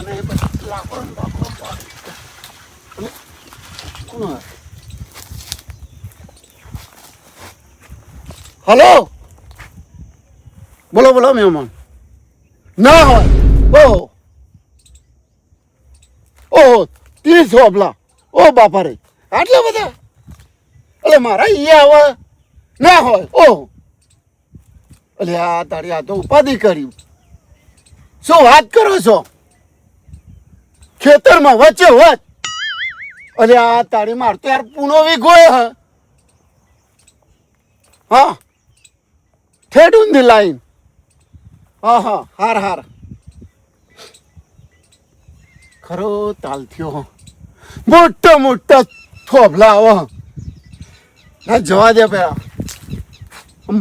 મને પછી લાકડો કોણ? હલો, બોલો બોલો મહેમાન. ના હોય ઓહો ઓહો 30 હોબલા. ઓ બાપા રે, આટલા બધા? એટલે મારા અહીંયા આવે ના હોય. ઓહો, એટલે આ તારી આ તો ઉપાધિ કર્યું. શું વાત કરો છો? ખેતરમાં વચ્ચે વચ. અરે આ તારી માર તો યાર પૂનો વીઘોય હ. હા, ઠેડ ઓન ધી લાઈન. હા હા, હાર હાર. ખરો તાલ થયો. મોટા મોટા થોભલા આવો. ના જવા દે પેલા.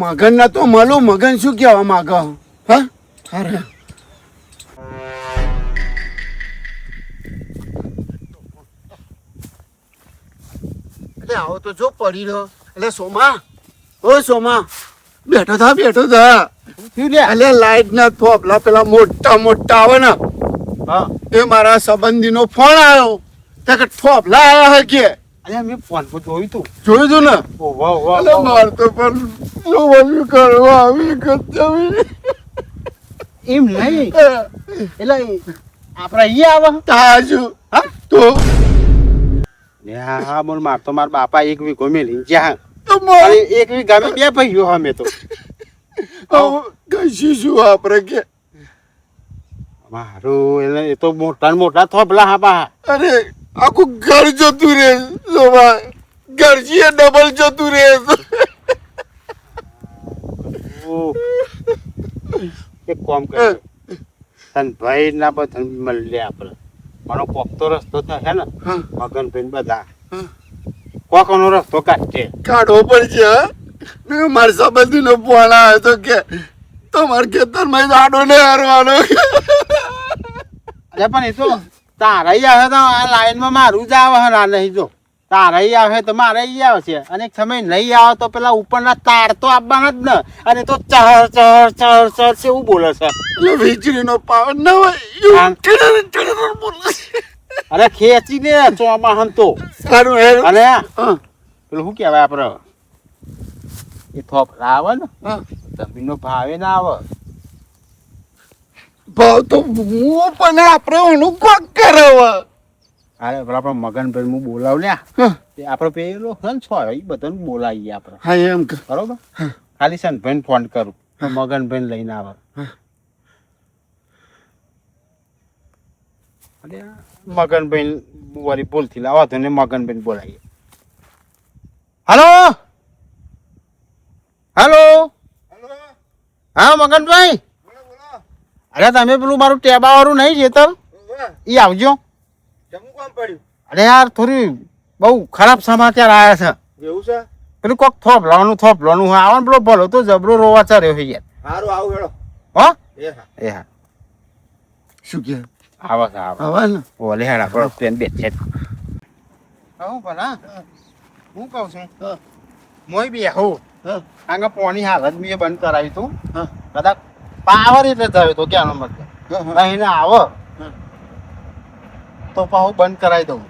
મગન ના તો મળું. મગન શું કહેવા માગ? હા હારે. એટલે આવો તો જો પડી રહ્યો. એટલે સોમા, ઓ સોમા, બેઠો થા બેઠો થા. એટલે લાઈટ ના થોભલા પેલા મોટા મોટા આવે ને, હા, એ મારા સંબંધીનો ફોન આવ્યો. કે થોભલા આવ્યા હે કે. અરે મેં ફોન પર જોયું તું. જોયું તું ને? વાહ વાહ. એટલે માર તો પણ જોવાનું કરવા આવી ગઈ. એમ નહીં, એટલે આપણે અહીંયા આવે તાજુ. હા તો હા બોલ. માર તો મારા બાપા 1 વીઘો મેલી જ્યાં તો 1 વીઘામાં 2 ભાઈઓ અમે તો કશી શું આપણે કે. મારું એટલે એ તો મોટા મોટા થોભલા હા બા. અરે આખું ઘર જતું રે. ઘરજી ડબલ જતું રે. એક કામ કરે તન ભાઈ ના બધા મળીએ આપણે. મારો કોક તો રસ્તો થશે ને, મગન ભાઈ બધા કોકનો રસ્તો કાઢશે. કાઢવો પડશે. મારા સંબંધી નો ફોન આવે તો કે તમારા ખેતરમાં આડો ને હારવાનો. અરે પણ એ તો તારા આવે તો આ લાઈનમાં મારું જ આવે ના નહીં. જો તારા આવે તો મારે આવશે, અને એક સમય નહીં આવે તો પેલા ઉપરના તાર તો આવવાના જ ને. અને તો ચહર ચહર ચહર ચહર છે એવું બોલે છે. એટલે વીજળીનો પાવર ના હોય. અરે ખેંચી ને ચોમાહન તો સારું હે. અને પેલું શું કહેવાય આપડે એ થોપલા આવે ને, જમીનનો ભાવે ના આવે. ભાવ તો હું પણ આપણે એનું કોક કરે. અરે આપડે મગનભાઈ હું બોલાવ લ્યા. આપડે પેલો છે ને છો એ બધાને બોલાવીએ આપડે. હા એમ બરોબર. ખાલી છે ને ભાઈને ફોન કરું, મગનભાઈ લઈને આવે. મગનભાઈ વળી બોલથી લાવો તો ને મગનભાઈ બોલાવીએ. Hello hello. હા મગનભાઈ. અરે તમે પેલું મારું ટેબા વાળું નહીં જેતર એ આવજો. અરે યાર થોડી બહુ ખરાબ સમાચાર આવ્યા છે. એવું છે? પેલું કોક થોપલાનું હોય. આવવાનું પેલો ભલો તો જબરો રોવા ચાર્યો છે યાર. સારું આવું હેડો. હો એ હા. શું કે? આવા છે આવા ને ઓલે હેડા પર ટ્રેન બેઠે. હું ભલા હું કહું છું મોય બે હો આગળ પોણી હાલત મેં બંધ કરાવી તું. કદાચ પાવર એટલે થયો તો ક્યાંનો મતલબ એને આવો તો પાછું બંધ કરાવી દઉં.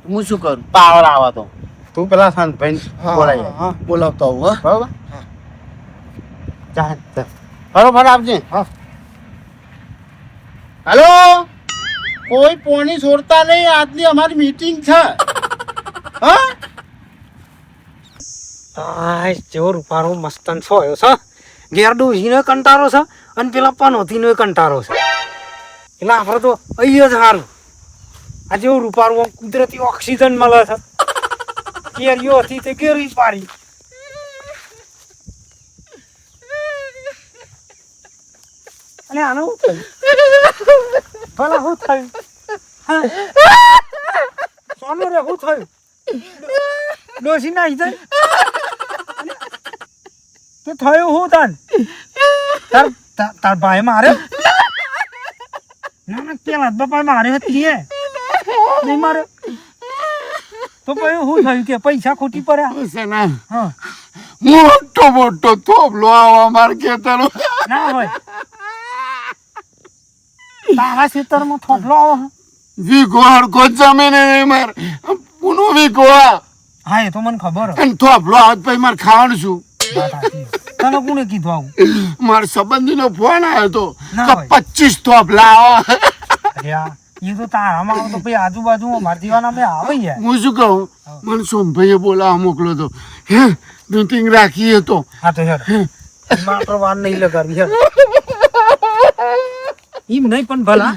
હું શું કરું? પાવર આવે તો તું પેલા શાંતભાઈ બોલાવી બોલાવતો આવું. હા બરોબર. ચાલ બરોબર આપજે. હા. હેલો, કોઈ પોણી છોડતા નહીં. આજની અમારી મીટિંગ છે. હા જેવો રૂપારો મસ્તન સોયો છે. ઘેર ડોસીનો કંટારો છે અને પેલા પનોતીનો કંટારો છે. એટલે આપણે તો અહીંયા જ સારું. આ જેવું રૂપારું કુદરતી ઓક્સિજન મળે છે. કેરીઓ હતી તે કેરી પાડી. અને આનું શું થયું? ભલા શું થયું? સોનું રે શું થયું? ડોસી ના થઈ તો થયું હું તાન તાર ભાઈ મારે ના પેલા બાપા મારે હતી નહીં મારે તો પછી શું થયું કે પૈસા ખોટી પડ્યા? હા મોટો મોટો થોભલો આવો અમાર ખેતર ના હોય તારા ખેતરમાં થોભલો આવે છે? વીઘો હરખો જમીન નહીં માર પૂનું વીઘો હા એ તો મને ખબર અને થોભલો આવત પછી મારે ખાવાનું શું તને કોને કીધું આવું? મારા સંબંધીનો ફોન આવ્યો તો ના કે હોય. 25 થોભલા આવે અલ્યા, એ તો તારામાં આવે તો પછી આજુબાજુ અમારા દીવાના બે આવે યાર. હું શું કહું મને સોમભાઈએ બોલાવા મોકલો તો હે મીટિંગ રાખીએ તો હા તો યાર એમાં આપણે વાર નહીં લગાડવી યાર. એમ નહીં પણ ભલા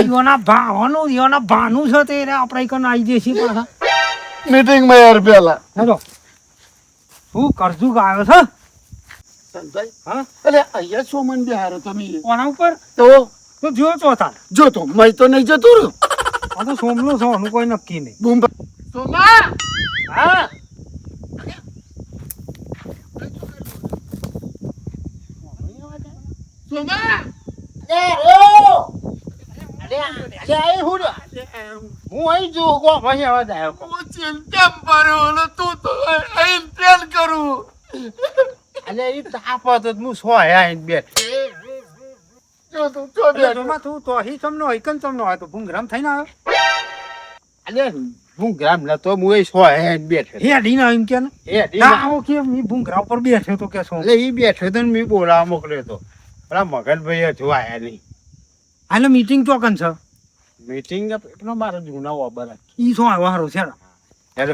યોના ભાનું છે તે આપણે કન આવી જઈએ છીએ પાછા. મીટિંગમાં યાર પેલા હેલો હું કરજુ આવ્યો છે સંજય હા એટલે અહીંયા સોમન બિહારો તમે કોના ઉપર તો તો જો ચોથા જો તો મય તો નહીં જતો રહ્યો આ તો સોમલો છો એનું કોઈ નક્કી નહીં. બૂમ સોમા હા સોમા હું અહીં જોઉં કો ભાઈ અવાજ આવ્યો કો. હું ચિંતા પડ્યો ને તું તો અહીં પેલ કરું અલ્યા એ તાપ હતો તો હું સોય આઈને બેઠ. જો તું જો એટલે બેઠો. જોમાં તું તો અહીં તમને એકન તમને હોય તો ભૂંગરામ થઈને આવ્યો અલ્યા હું ગ્રામ નતો હું એ સોય આઈને બેઠો. હે ડીના એમ કે ને એ ઢીલા. ના આવો કે મેં ભૂંગરા ઉપર બેઠ્યો તો કે શું એટલે એ બેઠો તો ને મેં બોલાવા મોકલ્યો હતો. પેલા મગનભાઈ હજુ આયા નહીં. આલે મીટિંગ ચોકન છે મીટિંગ પેલો મારો જૂના ઓબર ઈ શું આવ્યો હારો છે હેલો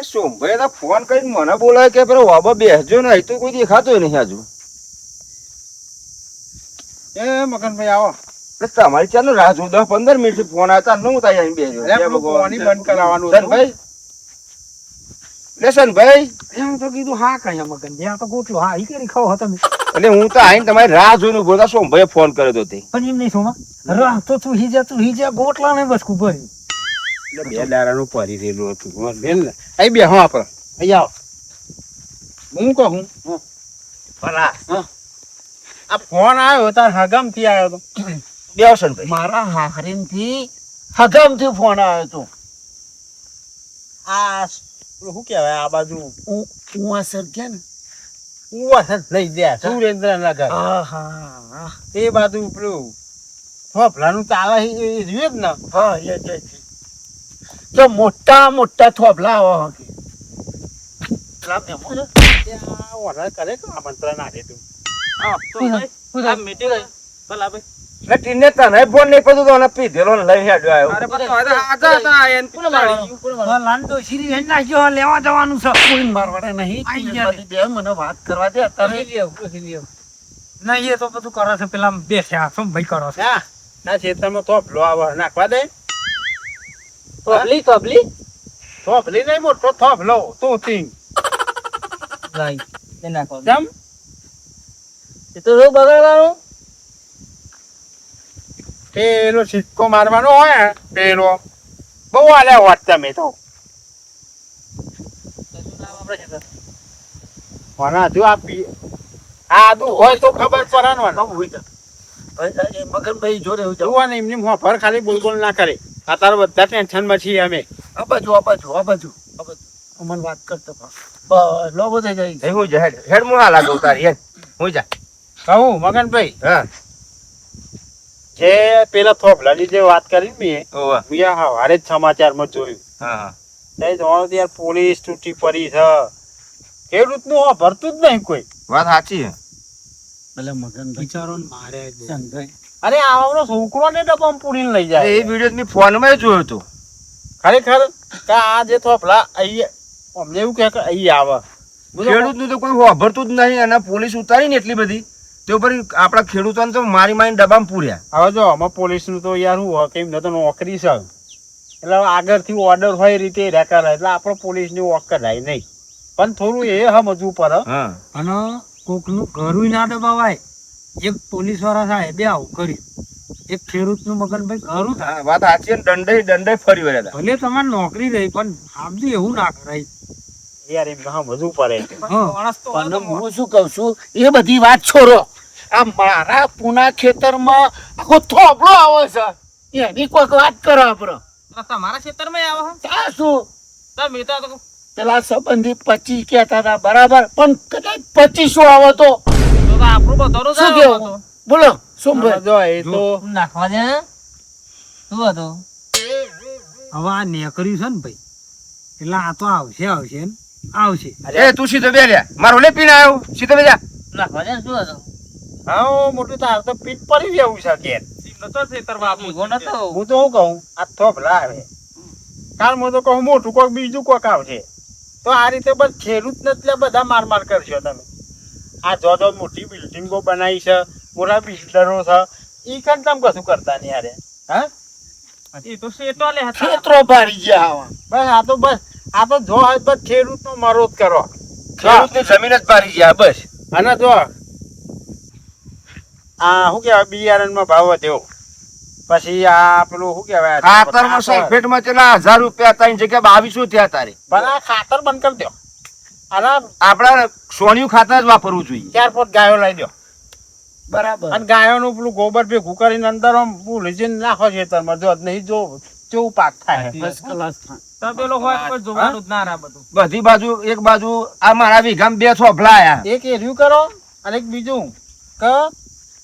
સોમભાઈ તો ફોન કરીને મને બોલાય કે પેલો વાબા બેસજો ને અહીં તો કોઈ દેખાતો નહીં હજુ. એ મગનભાઈ આવો. એટલે તમારી ચાલો રાહ જોઉં 10-15 મિનિટ ફોન આવતા હું ત્યાં આવીને બેસજો. અરે જય પેલું ભગવાન. પાણી બંધ કરાવવાનું હતું. સનભાઈ સનભાઈ એમ તો કીધું હા કઈ મગન જ્યાં તો ગોટલો હા ઈ કરી ખાવ હતા તમે એટલે હું તો આવીને તમારી રાહ જોઈને ઉભો હતો. સોમભાઈએ ફોન કર્યો હતો તે. પણ એમ નહીં સોમાં રાહ તો તું હીજા ગોટલા ને બસ ભર્યું એટલે બે દાડાનું પરી રહેલું હતું. બેન ને અહીં બે હા આપણે અહીં આવો. હું કહું ભલા આ ફોન આવ્યો તાર હગામથી આવ્યો તો. બેહો સનભાઈ. મારા હાહરીમથી હગામથી ફોન આવ્યો તો આ પેલું શું કહેવાય આ બાજુ હું અસર કે ને લઈ ગયા સુરેન્દ્રનગર હા હા એ બાજુ પેલું થોભલાનું ચાલે છે એ જોઈએ જ ને. હા એ જ છે. તો મોટા મોટા થોભલા આવો કે પેલા મહેમાન ત્યાં ઓર્ડર કરે કે આમંત્રણ આપે તું. એટલે ટીને તને ફોન નહીં પડતો તો એને પીધેલો ને લઈને હેડ્યો આવ્યો. લાંડો શ્રી હેડ નાખ્યો લેવા જવાનું છે કોઈ મારવાડે નહીં આઈ ગયા બધી બે મને વાત કરવા દે અત્યારે ના એ તો બધું કરે છે પેલા બેઠ્યા શું ભાઈ કરો છે ના ના ખેતરમાં થોભલો આવે નાખવા દે. તબલી થોભલી નહીં મોટો થોભલો તું તીંગ કેમ એ તો શું બગાડવાનું પેલો સિક્કો મારવાનો હોય પેલો બહુ આલ્યા હોત તમે તો. કોના જો આ આદુ હોય તો ખબર પડે ને બાબુ હોય જા. એ મગનભાઈ જોડે હું જાઉં. જોવા ને એમની મોફર ખાલી બોલ ના કરે. અત્યારે બધા ટેન્શનમાં છીએ અમે. આ બાજુ આ બાજુ આ બાજુ આ બાજુ અમને વાત કરતો બસ લોબો થઈ જાય એ હું જા હેડ હેડ હું હાલા દઉં તારી હેડ હું જા. કહું મગનભાઈ હા જે પેલા થોભલાની જે વાત કરી મેં ઓવા મેં હવારે જ સમાચારમાં જોયું. હા તે જોવાનું યાર પોલીસ તૂટી પડી છે. ખેડૂતનું ભરતું જ નહીં કોઈ. વાત સાચી છે. એટલે મગનભાઈ વિચારો મારે સંભાઈ અરે આવડો છોકરો ને ડબ્બામાં પૂરીને લઈ એ જાય. વિડીયો મેં ફોનમાં જોયો હતો. ખરેખર કે આ જે થોભલા અહીં અમને એવું કહે કે અહીં આવે. ખેડૂતનું તો કોઈ વાપરતું જ નહીં અને પોલીસ ઉતારી ને એટલી બધી તે ઉપર આપણા ખેડૂતોને તો મારી મારીને ડબ્બામાં પૂર્યા. હવે જો આમાં પોલીસનું તો યાર હું હોય કે એમને તો નોકરી છે. એટલે આગળથી ઓર્ડર હોય એ રીતે રહ્યા કરે એટલે આપણે પોલીસની વોક કરાય નહીં. પણ થોડું એ સમજવું પડે. હા અને કોકનું ઘરું ના દબાવાય એક પોલીસ વાળા સાહેબે આવું કર્યું એક ખેડૂતનું મગનભાઈ ઘરું થાય હા, વાત સાચી છે. દંડે ફરી વળ્યા હતા. ભલે તમારે નોકરી રહી પણ આમથી એવું ના કરાય યાર એમ સમજવું પડે. પણ હું શું કહું છું એ બધી વાત છોડો. આ મારા પૂના ખેતરમાં આખો થોભલો આવે છે એની કોઈક વાત કરો આપણે. તમારા ખેતરમાં આવો ત્યાં શું તમે તો પેલા સંબંધી 25 કહેતા હતા બરાબર પણ કદાચ 25 આવે તો આપણું બધો શું કેવું બોલો સોમભાઈ જો એ તો નાખવા દે ને. શું હતું? હવે આ નેકર્યું છે ને ભાઈ એટલે આ તો આવશે ને આવશે. એ તું સીધો બે લ્યા મારો લે પીને આવ્યો સીધો બે જા નાખવા દે ને. શું હતું? હા મોટું તાર તો પીઠ પડી જવું છે ઘેર. ભેગો નતો. હું તો શું કહું આ થોભલા આવે કાલ હું તો કહું મોટું કોક બીજું કોક આવશે તો આ રીતે બસ ખેડૂત ને એટલે બધા માર કરશો તમે. આ જો મોટી બિલ્ડિંગો બનાવી છે મોટા બિલ્ડરો છે ઈ કણ તમે કશું કરતા નહીં યાર. હા ખેતરો ભરી ગયા આવા. બસ આ તો જો હોય બસ ખેડૂત નો મરોજ કરો. ખેડૂતની જમીન જ પારી ગયા બસ અને જો આ શું કેવાય બિયારણ માં ભાવ વધ્યો પછી આ પેલું શું કેવાય ખાતરમાં સલ્ફેટમાં ચેલા 1000 રૂપિયા હતા એની જગ્યાએ 2200 થયા તારે પણ આ ખાતર બંધ કરી દો અને આપડા સોનિયું ખાતર જ વાપરવું જોઈએ 4 પોત ગાયો લઈ દો બરાબર. અને ગાયોનું પેલું ગોબર ભેગું કરીને અંદર આમ ભૂલી નાખો ખેતરમાં જો નહીં જો કેવું પાક થાય. ફર્સ્ટ ક્લાસ થાય. બધી બાજુ એક બાજુ આ મારા વીઘામાં 2 થોભલા આયા એક એર્યું કરો અને એક બીજું કે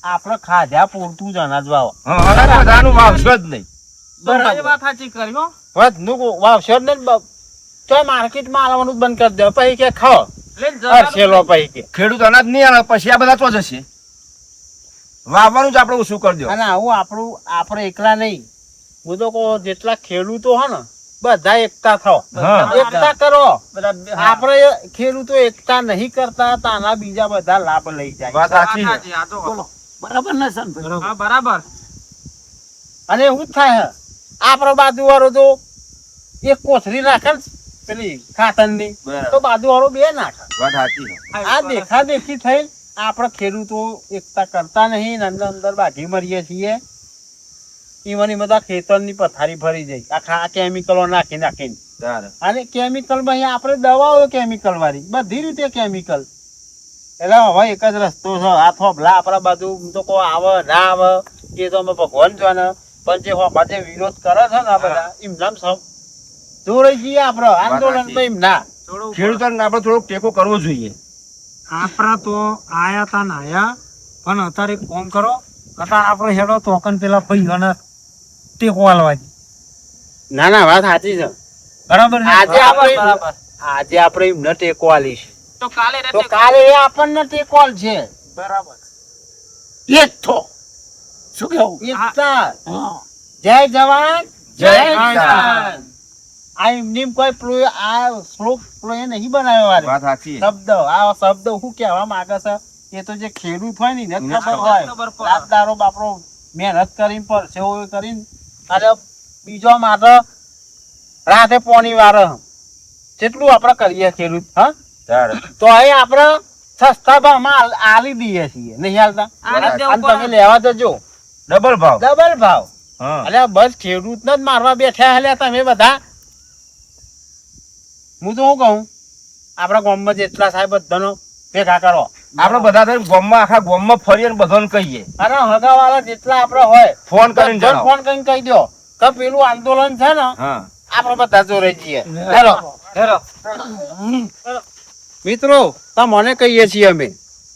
આપણે ખાધ્યા પૂરતું જ અનાજ વાવો. હવે બધાનું વાવશો જ નહીં વધનું વાવશો જ નહીં તો માર્કેટમાં આવવાનું બંધ કરી દો પછી કે ખાઓ અરસેલો પછી કે ખેડૂત અનાજ નહીં આવે પછી આ બધા તો જશે વાવવાનું જ આપણે ઓછું કરી દો અને આવું આપણે એકલા નહીં હું તો કહું જેટલા ખેડૂતો હે ને બધા એકતા થાઓ હા. એકતા કરો આપણે ખેડૂતો એકતા નહીં કરતા તાના બીજા બધા લાભ લઈ જાય. વાત સાચી છે. બોલો બરાબર ને સનભાઈ? અને એવું જ થાય હે આપણો બાજુ વાળો તો એક કોથળી નાખે ને પેલી ખાતરની બરાબર. તો બાજુ વાળો 2 નાખે. વાત સાચી છે. આ દેખા દેખી થઈ આપણે ખેડૂતો એકતા કરતા નહીં ને અંદર અંદર બાજી મરીએ છીએ. ઈવન બધા ખેતરની પથારી ભરી જાય આખા કેમિકલો નાખીને તારે. અને કેમિકલ માં અહીંયા આપણે દવાઓ કેમિકલ વાળી બધી રીતે કેમિકલ. એટલે હવે એક જ રસ્તો છે આ થોભલા આપણા બાજુ તો કોઈ આવે ના આવે એ તો અમે ભગવાન છો ને પણ જે બાજુ વિરોધ કરે છે ને આ બધા એમનામ જોડે જઈએ આપણે આંદોલન માં એમ ના ખેડૂતોને આપણે થોડોક ટેકો કરવો જોઈએ આપણા તો આયા તા ને આયા પણ અત્યારે એક કામ કરો અત્યારે આપણે હેડો તો કન પેલા ભાઈઓને ટેકો આલવા દે. ના ના વાત સાચી છે. બરાબર છે? આજે આપણે એમને ટેકો આલી છે તો કાલે એ આપણને ટેકો આલશે. બરાબર. એક થો શું કેવું? એકતા. હા. જય જવાન જય કિસાન. આ એમની કોઈ આ શ્લોક એ નહીં બનાવ્યો વારે વાત સાચી છે. શબ્દ આ શબ્દ શું કહેવા માંગે છે એ તો જે ખેડૂત હોય ને એને જ ખબર હોય. રાતદારો બાપરો મહેનત કરીને પરસેવો કરીને અને બીજો માટે રાતે પોણી વારે જેટલું આપણે કરીએ ખેડૂત હા તારે. તો એ આપણે સસ્તા ભાવમાં આલી દઈએ છીએ નહીં હાલતા અને તમે લેવા જજો ડબલ ભાવ ડબલ ભાવ. હા અલ્યા બસ ખેડૂત ને જ મારવા બેઠા હલ્યા તમે બધા. હું તો શું કહું આપણા ગામમાં જેટલા સાહેબ બધાનો ભેગા કરો આપણે બધા થઈને ગામમાં આખા ગામમાં ફરીએ ને બધાને કહીએ અને હગાવાળા જેટલા આપણે હોય ફોન કરીને બધાને જણાવો. ફોન કરીને કહી દો કે પેલું આંદોલન છે ને હા આપણે બધા જોડે જઈએ. હેલો મિત્રો તમને કહીએ છીએ અમે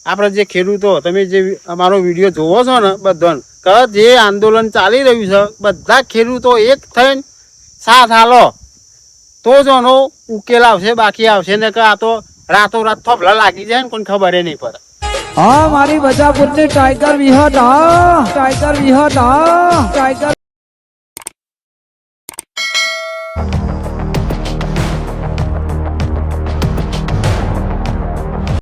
આપણે જે ખેડૂતો તમે જે અમારો વિડીયો જોવો છો ને બધાને કે જે આંદોલન ચાલી રહ્યું છે બધા ખેડૂતો એક થઈને સાથ હાલો તો જ એનો ઉકેલ આવશે બાકી આવશે ને કે આ તો રાતોરાત થોભલા લાગી જાય ને કોઈ ખબર નહીં પડે. હા મારી બજાપુરની ટાઈગર વિહત હા ટાઈગર વિહત હા ટાઈગર